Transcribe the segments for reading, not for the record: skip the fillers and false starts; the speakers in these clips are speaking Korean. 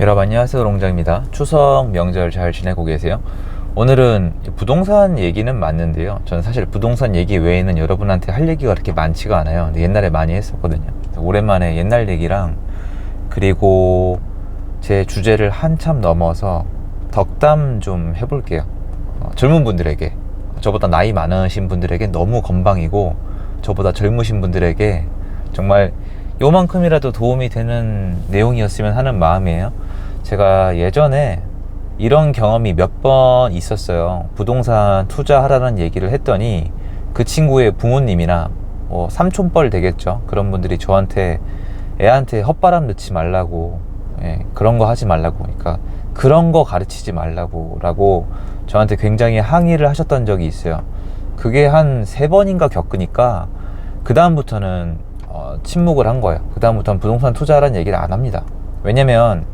여러분 안녕하세요, 롱장입니다. 추석 명절 잘 지내고 계세요? 오늘은 부동산 얘기는 맞는데요, 저는 사실 부동산 얘기 외에는 여러분한테 할 얘기가 그렇게 많지가 않아요. 근데 옛날에 많이 했었거든요. 오랜만에 옛날 얘기랑, 그리고 제 주제를 한참 넘어서 덕담 좀 해볼게요. 젊은 분들에게, 저보다 나이 많으신 분들에게 너무 건방이고, 저보다 젊으신 분들에게 정말 요만큼이라도 도움이 되는 내용이었으면 하는 마음이에요. 제가 예전에 이런 경험이 몇 번 있었어요. 부동산 투자하라는 얘기를 했더니 그 친구의 부모님이나 삼촌뻘 되겠죠, 그런 분들이 저한테 애한테 헛바람 넣지 말라고, 그런 거 하지 말라고, 그러니까 그런 거 가르치지 말라고 라고 저한테 굉장히 항의를 하셨던 적이 있어요. 그게 한 3번인가 겪으니까 그 다음부터는 침묵을 한 거예요. 그 다음부터는 부동산 투자하라는 얘기를 안 합니다. 왜냐면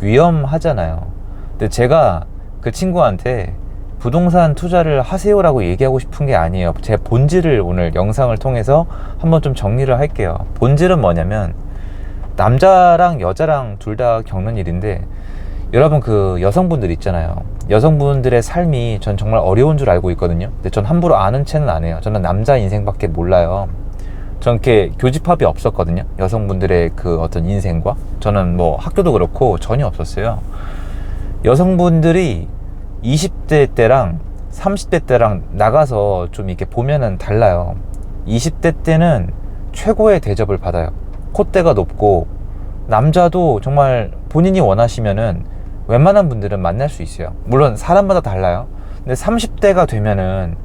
위험하잖아요. 근데 제가 그 친구한테 부동산 투자를 하세요라고 얘기하고 싶은 게 아니에요. 제 본질을 오늘 영상을 통해서 한번 좀 정리를 할게요. 본질은 뭐냐면, 남자랑 여자랑 둘 다 겪는 일인데, 여러분 그 여성분들 있잖아요. 여성분들의 삶이 전 정말 어려운 줄 알고 있거든요. 근데 전 함부로 아는 체는 안 해요. 저는 남자 인생밖에 몰라요. 전 이렇게 교집합이 없었거든요, 여성분들의 그 어떤 인생과. 저는 뭐 학교도 그렇고 전혀 없었어요. 여성분들이 20대 때랑 30대 때랑 나가서 좀 이렇게 보면은 달라요. 20대 때는 최고의 대접을 받아요. 콧대가 높고, 남자도 정말 본인이 원하시면은 웬만한 분들은 만날 수 있어요. 물론 사람마다 달라요. 근데 30대가 되면은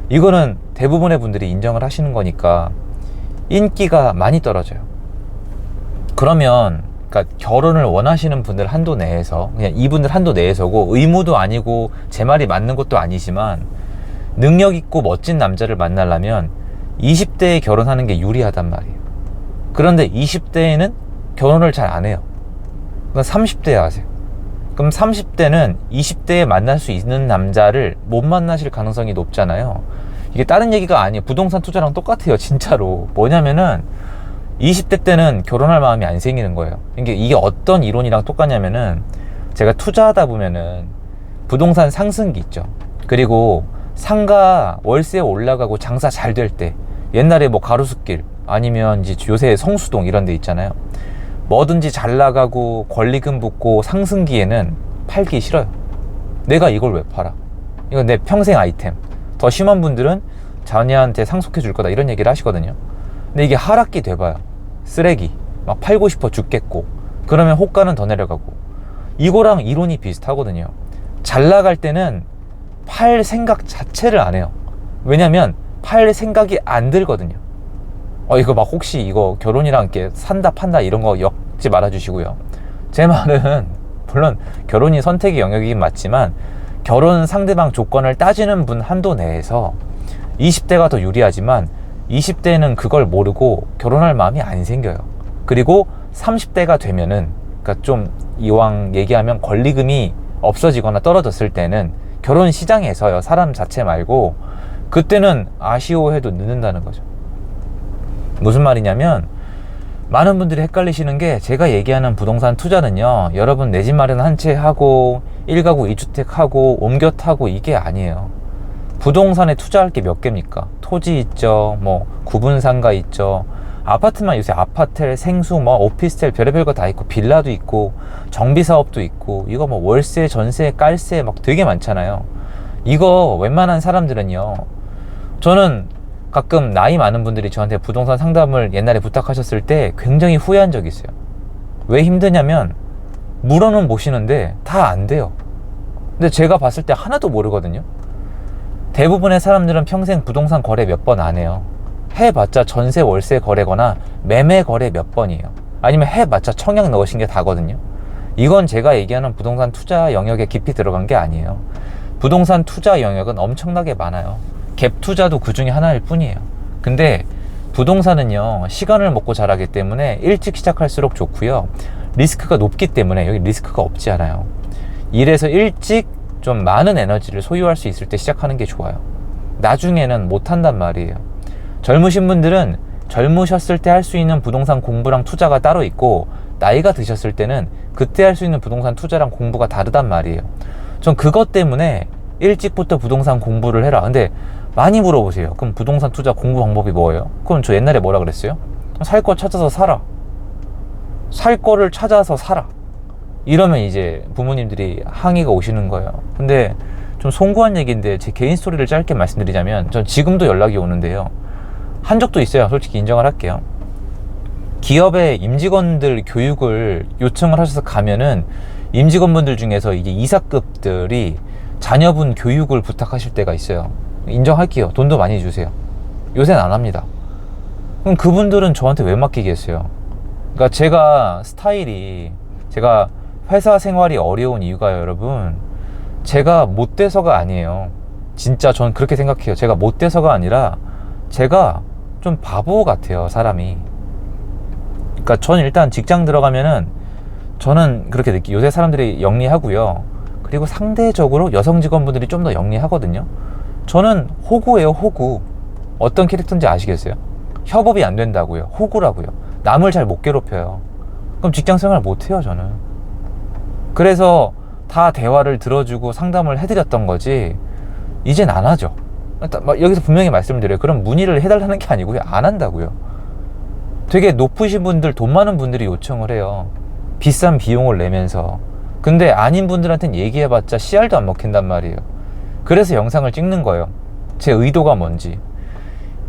이거는 대부분의 분들이 인정을 하시는 거니까 인기가 많이 떨어져요. 그러면 그러니까 결혼을 원하시는 분들 한도 내에서, 그냥 이분들 한도 내에서고, 의무도 아니고 제 말이 맞는 것도 아니지만, 능력 있고 멋진 남자를 만나려면 20대에 결혼하는 게 유리하단 말이에요. 그런데 20대에는 결혼을 잘 안 해요. 그럼 30대에 하세요. 그럼 30대는 20대에 만날 수 있는 남자를 못 만나실 가능성이 높잖아요. 이게 다른 얘기가 아니에요. 부동산 투자랑 똑같아요, 진짜로. 뭐냐면은 20대 때는 결혼할 마음이 안 생기는 거예요. 이게 어떤 이론이랑 똑같냐면은, 제가 투자하다 보면은 부동산 상승기 있죠. 그리고 상가 월세 올라가고 장사 잘 될 때, 옛날에 뭐 가로수길 아니면 이제 요새 성수동 이런 데 있잖아요. 뭐든지 잘 나가고 권리금 붙고 상승기에는 팔기 싫어요. 내가 이걸 왜 팔아? 이건 내 평생 아이템. 더 심한 분들은 자녀한테 상속해 줄 거다, 이런 얘기를 하시거든요. 근데 이게 하락기 돼봐요, 쓰레기. 막 팔고 싶어 죽겠고, 그러면 호가는 더 내려가고. 이거랑 이론이 비슷하거든요. 잘 나갈 때는 팔 생각 자체를 안 해요. 왜냐면 팔 생각이 안 들거든요. 이거 막 혹시 이거 결혼이랑 이렇게 산다 판다 이런 거 엮지 말아 주시고요. 제 말은, 물론 결혼이 선택의 영역이긴 맞지만, 결혼 상대방 조건을 따지는 분 한도 내에서 20대가 더 유리하지만, 20대는 그걸 모르고 결혼할 마음이 안 생겨요. 그리고 30대가 되면은, 그러니까 좀 이왕 얘기하면 권리금이 없어지거나 떨어졌을 때는 결혼 시장에서요, 사람 자체 말고, 그때는 아쉬워해도 늦는다는 거죠. 무슨 말이냐면, 많은 분들이 헷갈리시는 게, 제가 얘기하는 부동산 투자는요, 여러분 내 집 마련 한 채 하고 1가구 2주택 하고 옮겨 타고 이게 아니에요. 부동산에 투자할 게 몇 개입니까? 토지 있죠, 뭐 구분상가 있죠, 아파트만 요새 아파텔, 생수, 뭐 오피스텔 별의별 거 다 있고, 빌라도 있고, 정비사업도 있고, 이거 뭐 월세, 전세, 깔세 막 되게 많잖아요. 이거 웬만한 사람들은요, 저는 가끔 나이 많은 분들이 저한테 부동산 상담을 옛날에 부탁하셨을 때 굉장히 후회한 적이 있어요. 왜 힘드냐면, 물어는 보시는데 다 안 돼요. 근데 제가 봤을 때 하나도 모르거든요. 대부분의 사람들은 평생 부동산 거래 몇 번 안 해요. 해봤자 전세 월세 거래거나 매매 거래 몇 번이에요. 아니면 해봤자 청약 넣으신 게 다거든요. 이건 제가 얘기하는 부동산 투자 영역에 깊이 들어간 게 아니에요. 부동산 투자 영역은 엄청나게 많아요. 갭 투자도 그 중에 하나일 뿐이에요. 근데 부동산은요, 시간을 먹고 자라기 때문에 일찍 시작할수록 좋고요, 리스크가 높기 때문에 여기 리스크가 없지 않아요. 이래서 일찍 좀 많은 에너지를 소유할 수 있을 때 시작하는 게 좋아요. 나중에는 못한단 말이에요. 젊으신 분들은 젊으셨을 때 할 수 있는 부동산 공부랑 투자가 따로 있고, 나이가 드셨을 때는 그때 할 수 있는 부동산 투자랑 공부가 다르단 말이에요. 전 그것 때문에 일찍부터 부동산 공부를 해라. 근데 많이 물어보세요. 그럼 부동산 투자 공부 방법이 뭐예요? 그럼 저 옛날에 뭐라 그랬어요? 살 거 찾아서 사라. 살 거를 찾아서 사라. 이러면 이제 부모님들이 항의가 오시는 거예요. 근데 좀 송구한 얘기인데 제 개인 스토리를 짧게 말씀드리자면 전 지금도 연락이 오는데요. 한 적도 있어요. 솔직히 인정을 할게요. 기업의 임직원들 교육을 요청을 하셔서 가면은 임직원분들 중에서 이제 이사급들이 자녀분 교육을 부탁하실 때가 있어요. 인정할게요. 돈도 많이 주세요. 요새는 안 합니다. 그럼 그분들은 저한테 왜 맡기겠어요? 그러니까 제가 스타일이, 제가 회사 생활이 어려운 이유가요, 여러분. 제가 못돼서가 아니에요. 진짜 전 그렇게 생각해요. 제가 못돼서가 아니라 제가 좀 바보 같아요, 사람이. 그러니까 전 일단 직장 들어가면은 저는 그렇게 느끼. 요새 사람들이 영리하고요. 그리고 상대적으로 여성 직원분들이 좀 더 영리하거든요. 저는 호구예요, 호구. 어떤 캐릭터인지 아시겠어요? 협업이 안 된다고요. 호구라고요. 남을 잘 못 괴롭혀요. 그럼 직장 생활 못 해요, 저는. 그래서 다 대화를 들어주고 상담을 해드렸던 거지 이젠 안 하죠. 여기서 분명히 말씀을 드려요. 그럼 문의를 해달라는 게 아니고요, 안 한다고요. 되게 높으신 분들, 돈 많은 분들이 요청을 해요. 비싼 비용을 내면서. 근데 아닌 분들한테는 얘기해봤자 씨알도 안 먹힌단 말이에요. 그래서 영상을 찍는 거예요. 제 의도가 뭔지.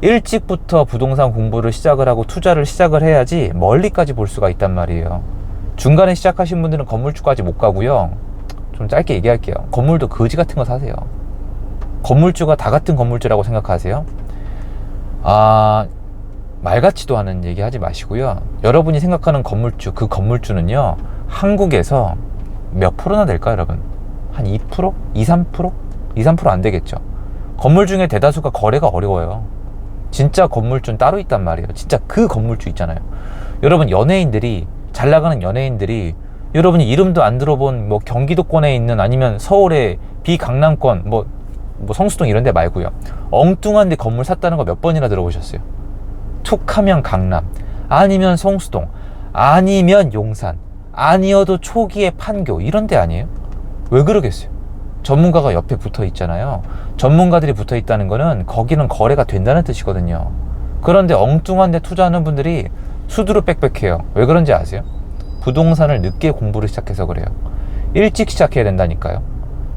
일찍부터 부동산 공부를 시작을 하고 투자를 시작을 해야지 멀리까지 볼 수가 있단 말이에요. 중간에 시작하신 분들은 건물주까지 못 가고요. 좀 짧게 얘기할게요. 건물도 거지 같은 거 사세요. 건물주가 다 같은 건물주라고 생각하세요? 말 같지도 않은 얘기 하지 마시고요. 여러분이 생각하는 건물주, 그 건물주는요, 한국에서 몇 프로나 될까요, 여러분? 한 2%? 2, 3%? 2, 3% 안 되겠죠. 건물 중에 대다수가 거래가 어려워요. 진짜 건물주는 따로 있단 말이에요. 진짜 그 건물주 있잖아요. 여러분, 연예인들이, 잘 나가는 연예인들이, 여러분이 이름도 안 들어본 뭐 경기도권에 있는, 아니면 서울의 비강남권, 뭐 성수동 이런 데 말고요, 엉뚱한 데 건물 샀다는 거 몇 번이나 들어보셨어요? 툭하면 강남, 아니면 성수동, 아니면 용산, 아니어도 초기의 판교, 이런 데 아니에요? 왜 그러겠어요? 전문가가 옆에 붙어 있잖아요. 전문가들이 붙어 있다는 거는 거기는 거래가 된다는 뜻이거든요. 그런데 엉뚱한 데 투자하는 분들이 수두룩 빽빽해요. 왜 그런지 아세요? 부동산을 늦게 공부를 시작해서 그래요. 일찍 시작해야 된다니까요.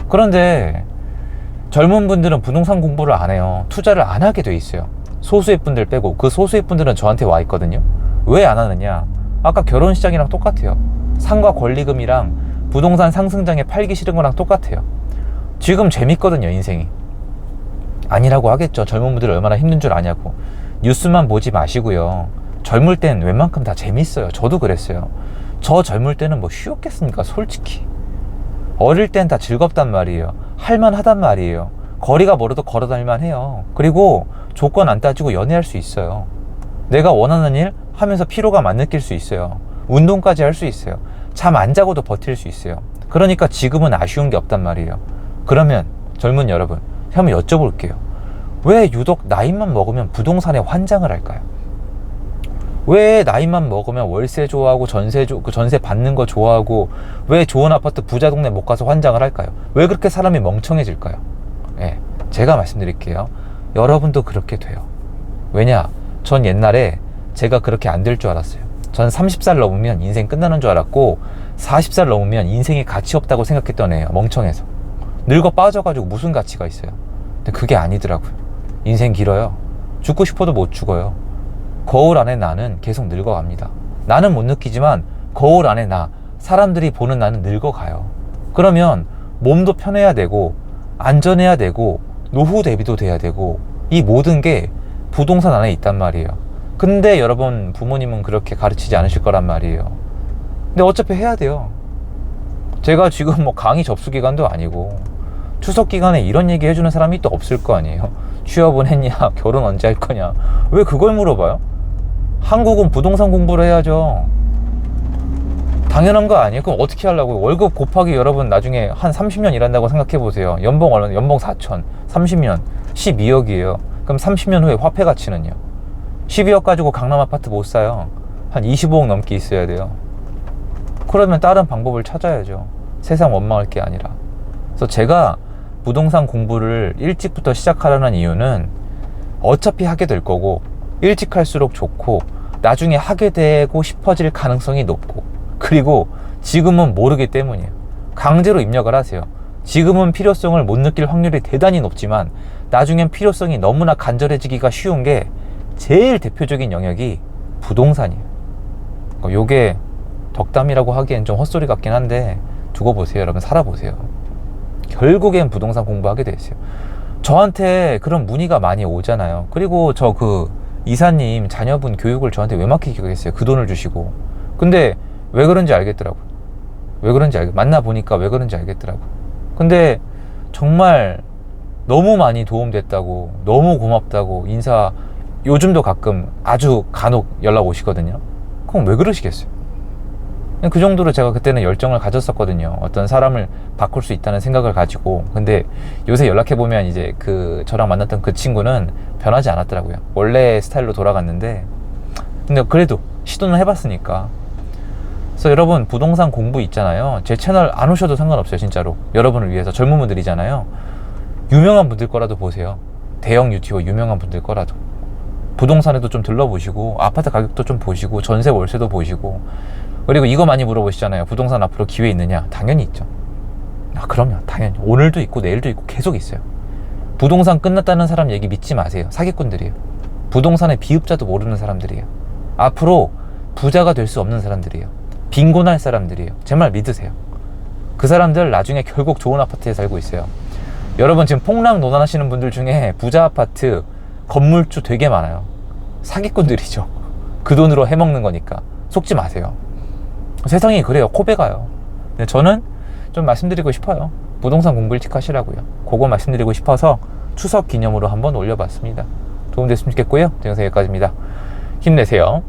그런데 젊은 분들은 부동산 공부를 안 해요. 투자를 안 하게 돼 있어요. 소수의 분들 빼고. 그 소수의 분들은 저한테 와 있거든요. 왜 안 하느냐? 아까 결혼 시장이랑 똑같아요. 상가 권리금이랑 부동산 상승장에 팔기 싫은 거랑 똑같아요. 지금 재밌거든요, 인생이. 아니라고 하겠죠. 젊은 분들이 얼마나 힘든 줄 아냐고. 뉴스만 보지 마시고요. 젊을 땐 웬만큼 다 재밌어요. 저도 그랬어요. 저 젊을 때는 뭐 쉬웠겠습니까, 솔직히. 어릴 땐 다 즐겁단 말이에요. 할만하단 말이에요. 거리가 멀어도 걸어 다닐만 해요. 그리고 조건 안 따지고 연애할 수 있어요. 내가 원하는 일 하면서 피로감 안 느낄 수 있어요. 운동까지 할 수 있어요. 잠 안 자고도 버틸 수 있어요. 그러니까 지금은 아쉬운 게 없단 말이에요. 그러면 젊은 여러분, 한번 여쭤볼게요. 왜 유독 나이만 먹으면 부동산에 환장을 할까요? 왜 나이만 먹으면 월세 좋아하고 전세 받는 거 좋아하고, 왜 좋은 아파트 부자 동네 못 가서 환장을 할까요? 왜 그렇게 사람이 멍청해질까요? 예, 제가 말씀드릴게요. 여러분도 그렇게 돼요. 왜냐? 전 옛날에 제가 그렇게 안 될 줄 알았어요. 전 30살 넘으면 인생 끝나는 줄 알았고, 40살 넘으면 인생이 가치 없다고 생각했던 애예요. 멍청해서. 늙어 빠져가지고 무슨 가치가 있어요. 근데 그게 아니더라고요. 인생 길어요. 죽고 싶어도 못 죽어요. 거울 안에 나는 계속 늙어갑니다. 나는 못 느끼지만 거울 안에 나, 사람들이 보는 나는 늙어가요. 그러면 몸도 편해야 되고, 안전해야 되고, 노후 대비도 돼야 되고, 이 모든 게 부동산 안에 있단 말이에요. 근데 여러분, 부모님은 그렇게 가르치지 않으실 거란 말이에요. 근데 어차피 해야 돼요. 제가 지금 뭐 강의 접수 기간도 아니고, 추석 기간에 이런 얘기 해주는 사람이 또 없을 거 아니에요. 취업은 했냐, 결혼 언제 할 거냐, 왜 그걸 물어봐요? 한국은 부동산 공부를 해야죠. 당연한 거 아니에요? 그럼 어떻게 하려고요? 월급 곱하기, 여러분 나중에 한 30년 일한다고 생각해 보세요. 연봉 얼마? 연봉 4천, 30년 12억이에요. 그럼 30년 후에 화폐 가치는요? 12억 가지고 강남 아파트 못 사요. 한 25억 넘게 있어야 돼요. 그러면 다른 방법을 찾아야죠. 세상 원망할 게 아니라. 그래서 제가 부동산 공부를 일찍부터 시작하라는 이유는 어차피 하게 될 거고 일찍 할수록 좋고 나중에 하게 되고 싶어질 가능성이 높고, 그리고 지금은 모르기 때문이에요. 강제로 입력을 하세요. 지금은 필요성을 못 느낄 확률이 대단히 높지만 나중엔 필요성이 너무나 간절해지기가 쉬운 게 제일 대표적인 영역이 부동산이에요. 요게 덕담이라고 하기엔 좀 헛소리 같긴 한데 두고 보세요. 여러분, 살아보세요. 결국엔 부동산 공부하게 돼 있어요. 저한테 그런 문의가 많이 오잖아요. 그리고 저 그 이사님 자녀분 교육을 저한테 왜 맡기겠어요? 그 돈을 주시고. 근데 왜 그런지 알겠더라고요. 왜 그런지 만나보니까 왜 그런지 알겠더라고요. 근데 정말 너무 많이 도움됐다고, 너무 고맙다고 인사, 요즘도 가끔 아주 간혹 연락 오시거든요. 그럼 왜 그러시겠어요? 그냥 그 정도로 제가 그때는 열정을 가졌었거든요. 어떤 사람을 바꿀 수 있다는 생각을 가지고. 근데 요새 연락해보면 이제 저랑 만났던 그 친구는 변하지 않았더라고요. 원래 스타일로 돌아갔는데, 근데 그래도 시도는 해봤으니까. 그래서 여러분, 부동산 공부 있잖아요. 제 채널 안 오셔도 상관없어요. 진짜로 여러분을 위해서. 젊은 분들이잖아요. 유명한 분들 거라도 보세요. 대형 유튜버 유명한 분들 거라도. 부동산에도 좀 들러보시고, 아파트 가격도 좀 보시고, 전세 월세도 보시고. 그리고 이거 많이 물어보시잖아요. 부동산 앞으로 기회 있느냐? 당연히 있죠. 그럼요. 당연히. 오늘도 있고 내일도 있고 계속 있어요. 부동산 끝났다는 사람 얘기 믿지 마세요. 사기꾼들이에요. 부동산의 비읍자도 모르는 사람들이에요. 앞으로 부자가 될 수 없는 사람들이에요. 빈곤할 사람들이에요. 제 말 믿으세요. 그 사람들 나중에 결국 좋은 아파트에 살고 있어요. 여러분, 지금 폭락 논하시는 분들 중에 부자 아파트 건물주 되게 많아요. 사기꾼들이죠. 그 돈으로 해먹는 거니까 속지 마세요. 세상이 그래요. 코베가요. 근데 저는 좀 말씀드리고 싶어요. 부동산 공부 일찍 하시라고요. 그거 말씀드리고 싶어서 추석 기념으로 한번 올려봤습니다. 도움됐으면 좋겠고요. 영상 여기까지입니다. 힘내세요.